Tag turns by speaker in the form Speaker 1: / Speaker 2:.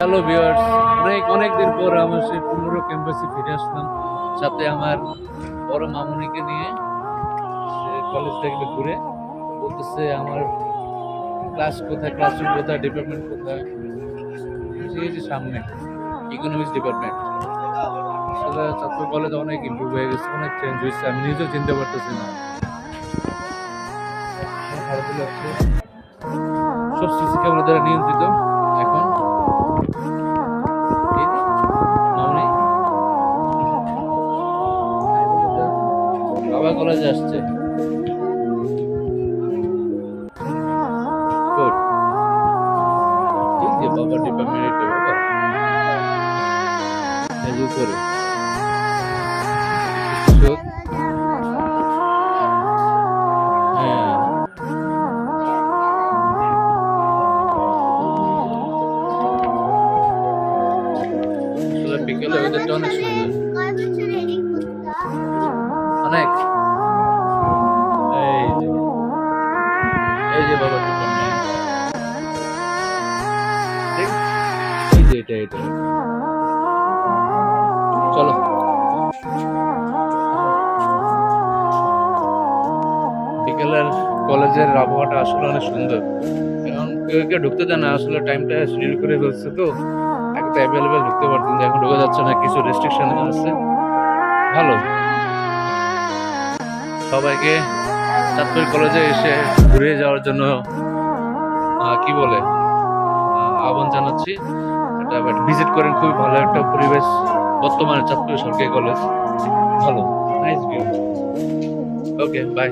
Speaker 1: Hello viewers, অনেক দিন পর আমার সেই পুনরো ক্যাম্পাসে ফিরে আসলাম, সাথে আমার বড় মামুনিকে নিয়ে। সে কলেজ থেকে ঘুরে বলতেছে আমার ক্লাস কোথায়, ক্লাসরুম কোথায়, ডিপার্টমেন্ট কোথায়। এই যে সামনে ইকোনমিক্স ডিপার্টমেন্ট। আসলে ছাত্র কলেজ অনেক ইমপ্রুভ হয়ে গেছে, অনেক চেঞ্জ হয়েছে, আমি নিজেও চিনতে পারতেছি না। আমার ভালো লাগছে, সব সিসি ক্যামেরা দ্বারা নিয়ন্ত্রিত। এখন এই যে মামুনি বাবা কলেজে আসছে। গুড। এই যে বাবা ডিপার্টমেন্ট, বাবা এই যে উপরে সুদ। হ্যাঁ, আসলে বিকেলে ওয়েদারটা অনেক সুন্দর, অনেক। এই যে এই যে বাবা ডিপার্টমেন্ট, এই যে এটা চলো। বিকেলের কলেজের আবহাওয়াটা আসলে অনেক সুন্দর। এখন কেউ ঢুকতে দেয় না, আসলে টাইমটা শিডিউল করে ফেলছে তো। আগে তো অ্যাভেলেবেল ঢুকতে পারতেন, এখন ঢোকা যাচ্ছে না, কিছু রেস্ট্রিকশন আছে। ভালো, সবাইকে চাঁদপুর কলেজে এসে ঘুরে যাওয়ার জন্য কি বলে আহ্বান জানাচ্ছি। এটা ভিজিট করেন, খুবই ভালো একটা পরিবেশ। বর্তমানে চাঁদপুর সরকারি কলেজ ভালো, নাইস ভিউ। Okay, by.